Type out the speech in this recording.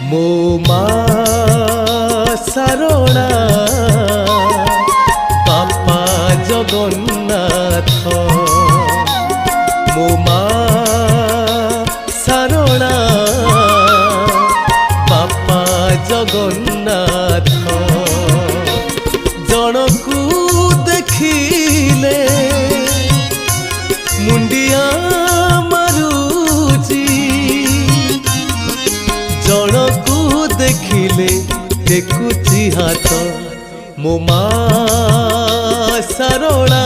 ମୋ ମା ଶାରଳା ବାପା ଜଗନ୍ନାଥ। ମୋ ମା ଶାରଳା ବାପା ଜଗନ୍ନାଥ। ଜଣକୁ ଦେଖିଲେ ମୁଣ୍ଡିଆ ମାରୁଛି, ଜଣକୁ ଦେଖିଲେ ଟେକୁଛି ହାତ। ମୋ ମା ଶାରଳା